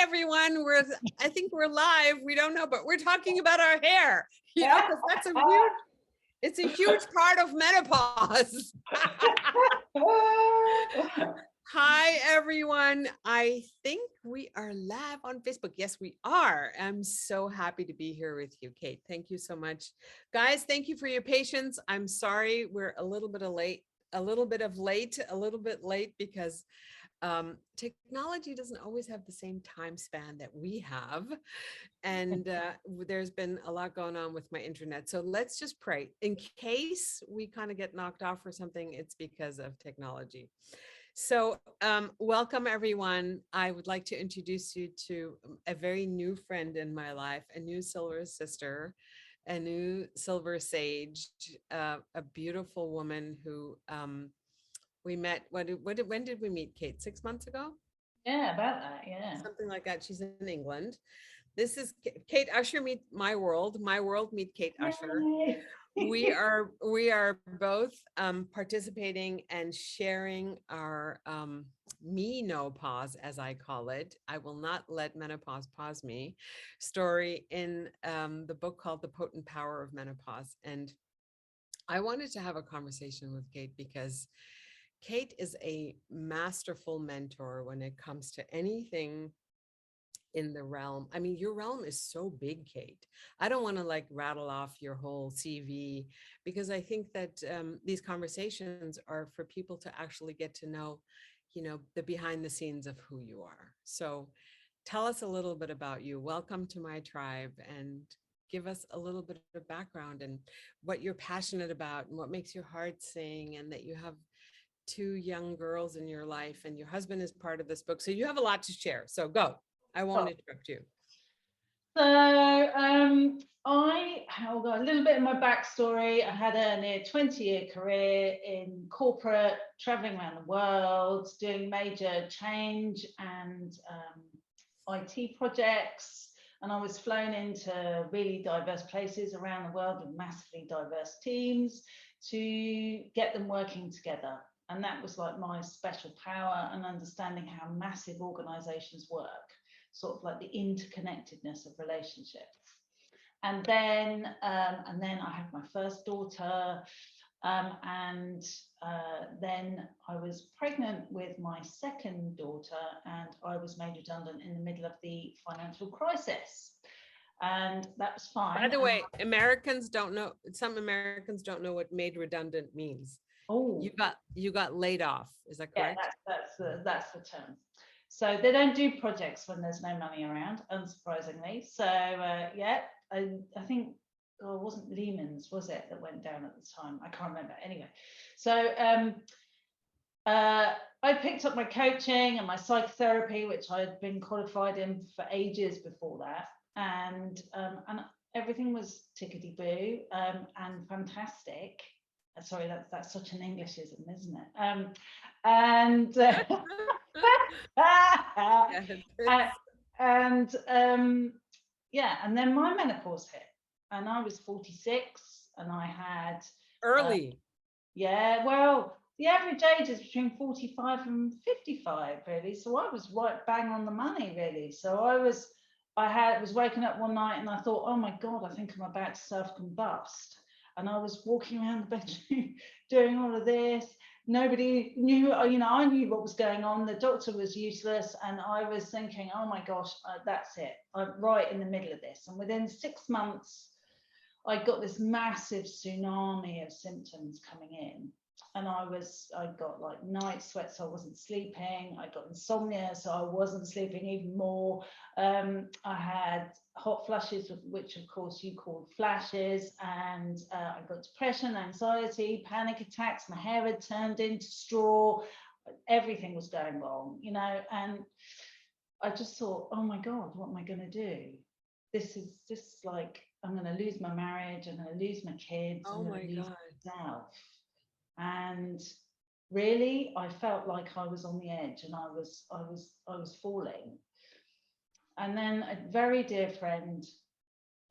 everyone. I think we're live. We don't know, but we're talking about our hair, because it's a huge part of menopause. Hi, everyone. I think we are live on Facebook. Yes, we are. I'm so happy to be here with you, Kate. Thank you so much. Guys, thank you for your patience. I'm sorry we're a little bit late because technology doesn't always have the same time span that we have. And there's been a lot going on with my internet. So let's just pray. In case we kind of get knocked off or something, it's because of technology. So welcome, everyone. I would like to introduce you to a very new friend in my life, a new silver sister, a new silver sage, a beautiful woman who we met. When did we meet, Kate? 6 months ago? Yeah, about that. Yeah. Something like that. She's in England. This is Kate Usher meet my world meet Kate Usher. We are both participating and sharing our menopause, as I call it. I will not let menopause pause me. Story in the book called The Potent Power of Menopause. And I wanted to have a conversation with Kate because Kate is a masterful mentor when it comes to anything in the realm. I mean, your realm is so big, Kate. I don't want to like rattle off your whole CV because I think that these conversations are for people to actually get to know, the behind the scenes of who you are. So tell us a little bit about you. Welcome to my tribe and give us a little bit of background and what you're passionate about and what makes your heart sing, and that you have 2 young girls in your life and your husband is part of this book. So you have a lot to share. So go. I won't interrupt you. So I'll go a little bit of my backstory. I had a near 20-year career in corporate, traveling around the world, doing major change and IT projects. And I was flown into really diverse places around the world with massively diverse teams to get them working together. And that was like my special power and understanding how massive organizations work, sort of like the interconnectedness of relationships. And then I had my first daughter, and then I was pregnant with my second daughter, and I was made redundant in the middle of the financial crisis. And that was fine. By the way, Americans don't know, some Americans don't know what made redundant means. Oh, you got laid off. Is that correct? Yeah, that's the term. So they don't do projects when there's no money around, unsurprisingly. So I think it wasn't Lehman's, was it, that went down at the time? I can't remember. Anyway, so I picked up my coaching and my psychotherapy, which I'd been qualified in for ages before that, and everything was tickety-boo and fantastic. Sorry, that's such an Englishism, isn't it? And then my menopause hit, and I was 46, and I had early. Well, the average age is between 45 and 55, really. So I was right bang on the money, really. So I was waking up one night and I thought, oh my God, I think I'm about to self-combust. And I was walking around the bedroom doing all of this. Nobody knew, I knew what was going on. The doctor was useless. And I was thinking, oh my gosh, that's it. I'm right in the middle of this. And within 6 months, I got this massive tsunami of symptoms coming in. And I got like night sweats, so I wasn't sleeping. I got insomnia, so I wasn't sleeping even more. I had hot flushes, which of course you called flashes, and I got depression, anxiety, panic attacks. My hair had turned into straw. Everything was going wrong, and I just thought, oh my God, what am I going to do? This is like, I'm going to lose my marriage, I'm going to lose my kids, I'm going to lose myself. And really, I felt like I was on the edge, and I was falling. And then a very dear friend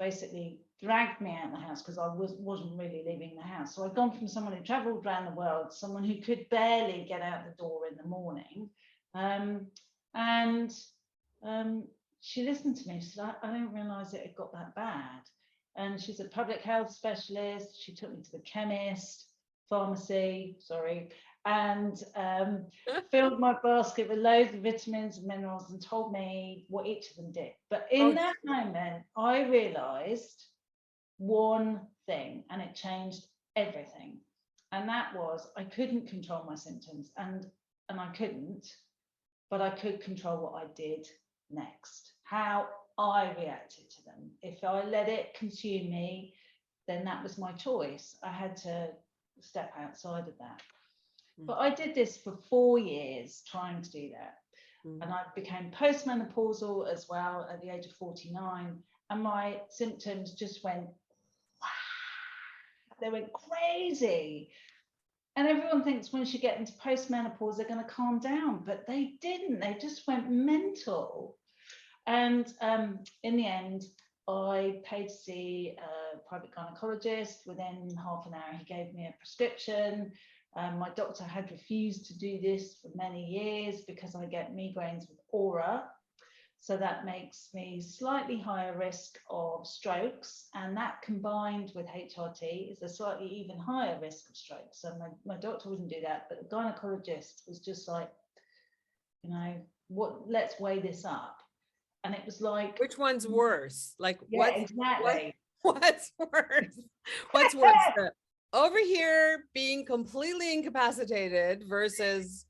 basically dragged me out of the house because I wasn't really leaving the house. So I'd gone from someone who traveled around the world, someone who could barely get out the door in the morning, she listened to me. She said, I didn't realise it had got that bad. And she's a public health specialist. She took me to the chemist, pharmacy, sorry, and filled my basket with loads of vitamins and minerals and told me what each of them did. But in Oh, that moment, I realised one thing, and it changed everything. And that was I couldn't control my symptoms, and I couldn't, but I could control what I did next, how I reacted to them. If I let it consume me, then that was my choice. I had to step outside of that. But I did this for 4 years trying to do that. And I became postmenopausal as well at the age of 49. And my symptoms just went, they went crazy. And everyone thinks once you get into postmenopause, they're going to calm down, but they didn't. They just went mental. And in the end, I paid to see a private gynecologist. Within half an hour, he gave me a prescription. My doctor had refused to do this for many years because I get migraines with aura. So that makes me slightly higher risk of strokes, and that combined with HRT is a slightly even higher risk of stroke. So my doctor wouldn't do that, but the gynecologist was just like, you know, let's weigh this up. And it was like, which one's worse? Like yeah, exactly. what's worse? What's worse? Over here being completely incapacitated versus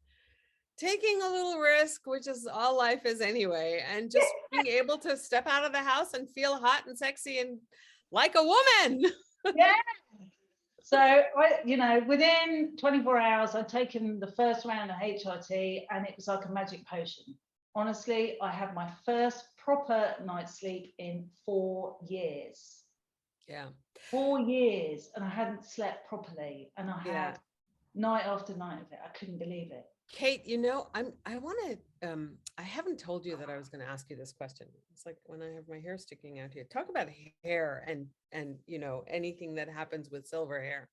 taking a little risk, which is all life is anyway, and just being able to step out of the house and feel hot and sexy and like a woman. Yeah. So I, within 24 hours, I'd taken the first round of HRT, and it was like a magic potion. Honestly, I had my first proper night's sleep in 4 years. Yeah. 4 years, and I hadn't slept properly, and I had night after night of it. I couldn't believe it. Kate, I want to, I haven't told you that I was going to ask you this question. It's like when I have my hair sticking out here, talk about hair and, anything that happens with silver hair.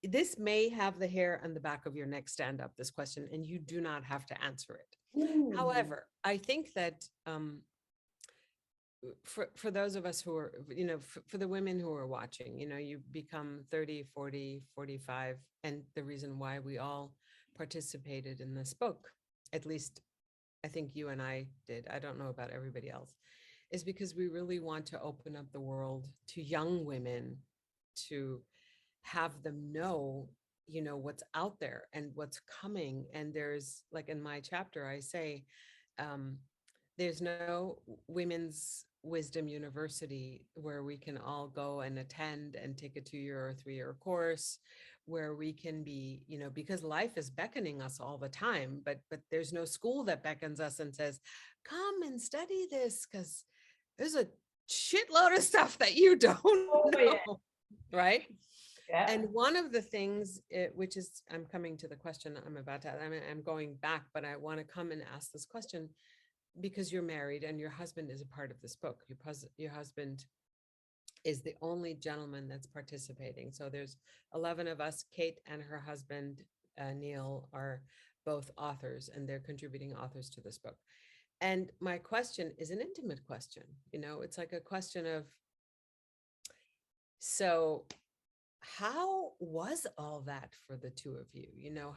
This may have the hair on the back of your neck stand up, this question, and you do not have to answer it. Ooh. However, I think that, for those of us who are, for the women who are watching, you become 30, 40, 45. And the reason why we all participated in this book, at least I think you and I did, I don't know about everybody else, is because we really want to open up the world to young women, to have them know, what's out there and what's coming. And there's, like in my chapter, I say, there's no women's wisdom university where we can all go and attend and take a 2-year or 3-year course, where we can be, because life is beckoning us all the time, but there's no school that beckons us and says, come and study this, because there's a shitload of stuff that you don't know. Yeah. Right. Yeah. And one of the things, which is, I'm coming to the question I'm about to, I'm going back, but I want to come and ask this question because you're married and your husband is a part of this book. Your husband is the only gentleman that's participating. So there's 11 of us. Kate and her husband, Neil, are both authors, and they're contributing authors to this book. And my question is an intimate question. It's like a question of, so how was all that for the two of you?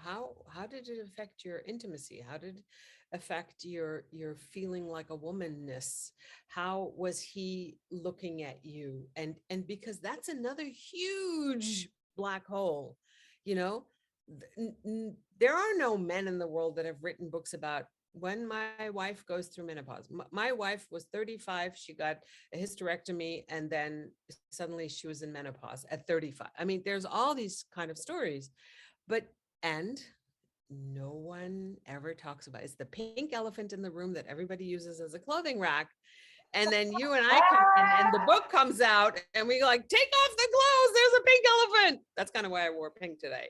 How did it affect your intimacy? How did it affect your feeling like a womanness? How was he looking at you? And because that's another huge black hole, there are no men in the world that have written books about when my wife goes through menopause. My wife was 35. She got a hysterectomy, and then suddenly she was in menopause at 35. I mean, there's all these kind of stories, and no one ever talks about it. It's the pink elephant in the room that everybody uses as a clothing rack. And then you and I come in, and the book comes out, and we like, take off the clothes. There's a pink elephant. That's kind of why I wore pink today,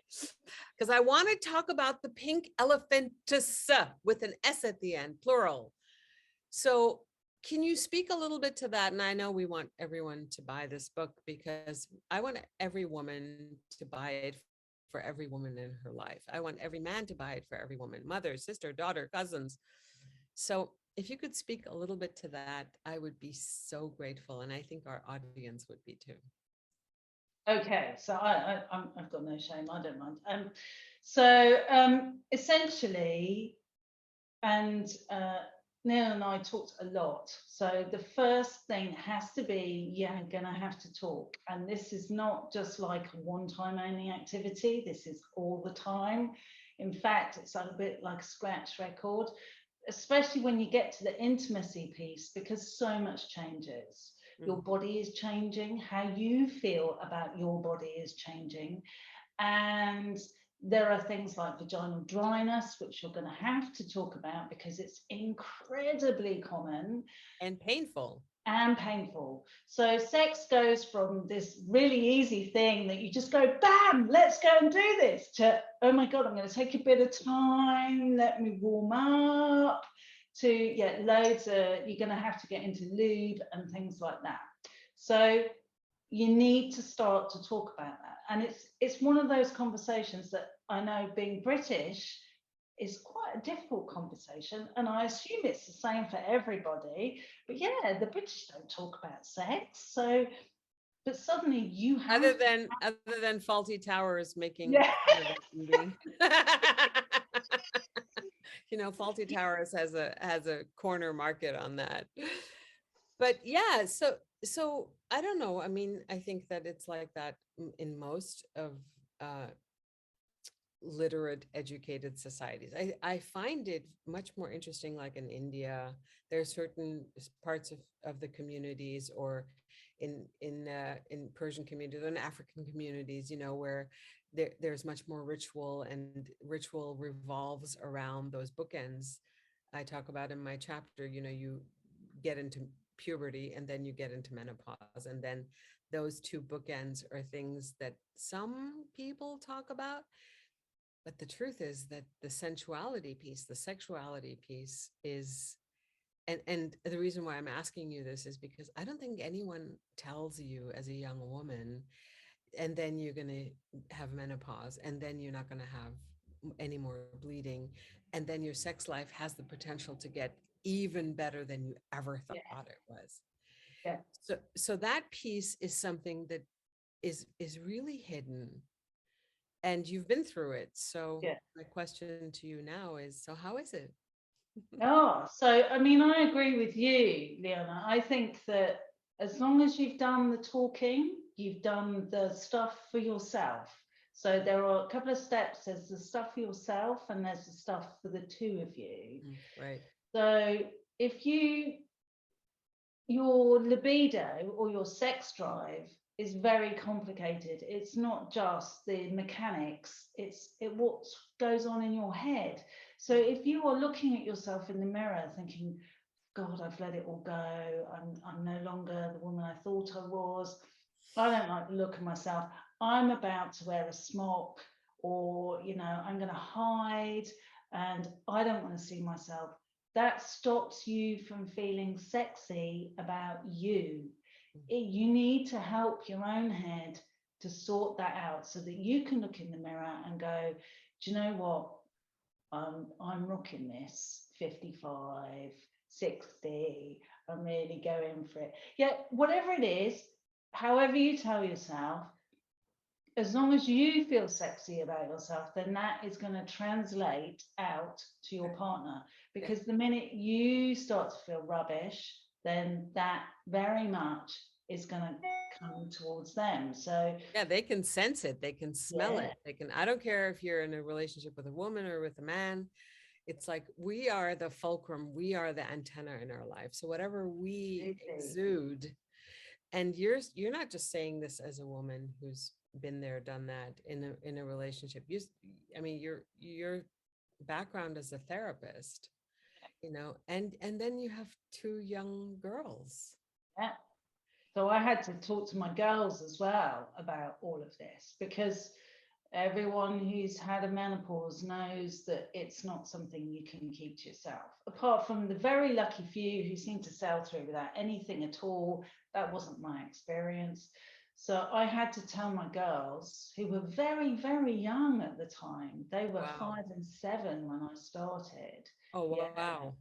because I want to talk about the pink elephantess with an S at the end, plural. So can you speak a little bit to that? And I know we want everyone to buy this book, because I want every woman to buy it for every woman in her life. I want every man to buy it for every woman, mother, sister, daughter, cousins. So if you could speak a little bit to that, I would be so grateful. And I think our audience would be too. Okay, so I've got no shame. I don't mind. So essentially, and Neil and I talked a lot. So the first thing has to be you're going to have to talk, and this is not just like a one-time only activity. This is all the time. In fact, it's a bit like a scratch record, especially when you get to the intimacy piece, because so much changes. Your Mhm. body is changing, how you feel about your body is changing. And there are things like vaginal dryness, which you're going to have to talk about because it's incredibly common And painful. and painful. So sex goes from this really easy thing that you just go, bam, let's go and do this, to, oh my God, I'm going to take a bit of time, let me warm up, to, yeah, loads of, you're going to have to get into lube and things like that. So you need to start to talk about that. And it's one of those conversations that I know, being British, is quite a difficult conversation, and I assume it's the same for everybody. But yeah, the British don't talk about sex, so but suddenly you have to. Other than Faulty Towers making Yeah, fun of it and being Faulty Towers has a corner market on that. But yeah, so I don't know. I mean, I think that it's like that in most of uh literate, educated societies. I find it much more interesting, like in India, there are certain parts of the communities, or in Persian communities, in African communities, where there's much more ritual, and ritual revolves around those bookends I talk about in my chapter. You get into puberty, and then you get into menopause, and then those two bookends are things that some people talk about, but the truth is that the sensuality piece, the sexuality piece is, and the reason why I'm asking you this is because I don't think anyone tells you as a young woman, and then you're going to have menopause, and then you're not going to have any more bleeding, and then your sex life has the potential to get even better than you ever yeah, thought it was. yeah, So that piece is something that is really hidden, and you've been through it. So yeah. my question to you now is, so how is it? Oh, so I mean, I agree with you, Liana. I think that as long as you've done the talking, you've done the stuff for yourself. So there are a couple of steps. There's the stuff for yourself, and there's the stuff for the two of you. Right. So if your libido or your sex drive is very complicated. It's not just the mechanics, it's what goes on in your head. So if you are looking at yourself in the mirror thinking, God, I've let it all go, I'm no longer the woman I thought I was, I don't like the look of myself, I'm about to wear a smock, or I'm going to hide, and I don't want to see myself, that stops you from feeling sexy about you. You need to help your own head to sort that out so that you can look in the mirror and go, do you know what? I'm rocking this 55, 60. I'm really going for it. Yeah, whatever it is, however you tell yourself, as long as you feel sexy about yourself, then that is going to translate out to your partner. Yeah. Because the minute you start to feel rubbish, then that very much is going to come towards them. So, Yeah, they can sense it. They can smell yeah, it. I don't care if you're in a relationship with a woman or with a man. It's like we are the fulcrum, we are the antenna in our life. So whatever we absolutely. exude, and you're not just saying this as a woman who's been there, done that in a relationship. I mean, your background as a therapist, and then you have two young girls. Yeah. So I had to talk to my girls as well about all of this, because everyone who's had a menopause knows that it's not something you can keep to yourself. Apart from the very lucky few who seem to sail through without anything at all, that wasn't my experience. So I had to tell my girls, who were very, very young at the time, they were Wow. 5 and 7 when I started. Oh, Yeah. wow.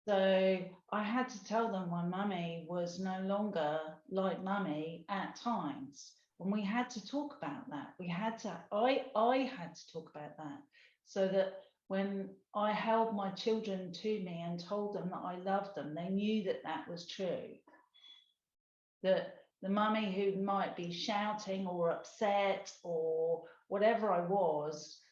So I had to tell them my mummy was no longer like mummy at times. And we had to talk about that. I had to talk about that so that when I held my children to me and told them that I loved them, they knew that that was true. That the mummy who might be shouting or upset or whatever I was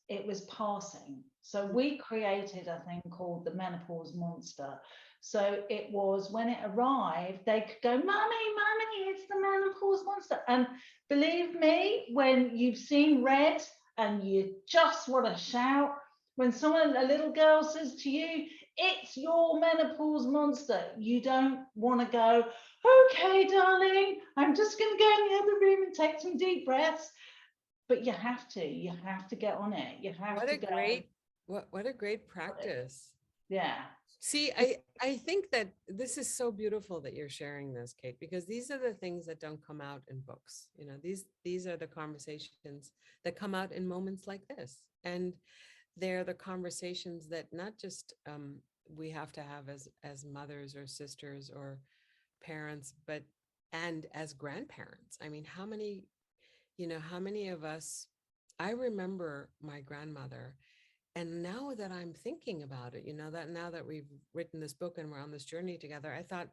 it was passing. So we created a thing called the menopause monster. So it was when it arrived, they could go, "Mummy, mummy, it's the menopause monster." And believe me, when you've seen red and you just want to shout, when someone, a little girl, says to you, "It's your menopause monster," you don't want to go, "Okay, darling, I'm just going to go in the other room and take some deep breaths." But you have to get on it. You have What to a go, great, what a great practice. yeah. See, It's, I think that this is so beautiful that you're sharing this, Kate, because these are the things that don't come out in books. You know, these are the conversations that come out in moments like this. And they're the conversations that not just we have to have as mothers or sisters or parents, but and as grandparents. I mean, how many, how many of us, I remember my grandmother, and now that I'm thinking about it, that now that we've written this book and we're on this journey together, I thought,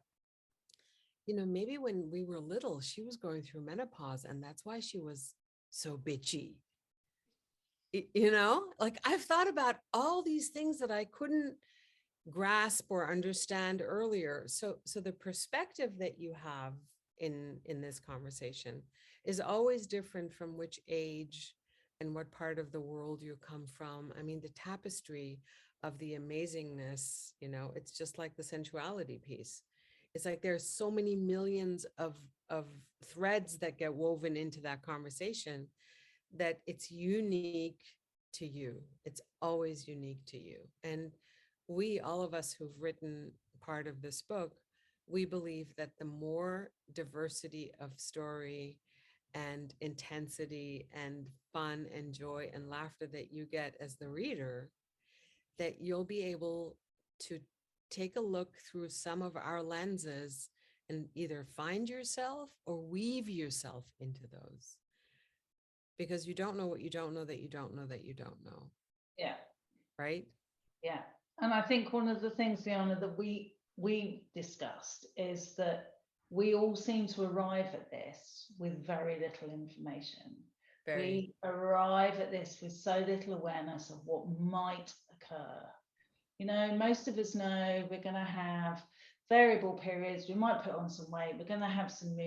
maybe when we were little, she was going through menopause and that's why she was so bitchy. Like I've thought about all these things that I couldn't grasp or understand earlier. So the perspective that you have in this conversation is always different from which age and what part of the world you come from. I mean, the tapestry of the amazingness, it's just like the sensuality piece. It's like there's so many millions of threads that get woven into that conversation that it's unique to you. It's always unique to you. And we, all of us who've written part of this book, we believe that the more diversity of story and intensity and fun and joy and laughter that you get as the reader, that you'll be able to take a look through some of our lenses and either find yourself or weave yourself into those, because you don't know what you don't know that you don't know that you don't know, yeah, right? yeah. And I think one of the things, Liana, that we discussed is that we all seem to arrive at this with very little information. Very. We arrive at this with so little awareness of what might occur. Most of us know we're going to have variable periods. We might put on some weight. We're going to have some mood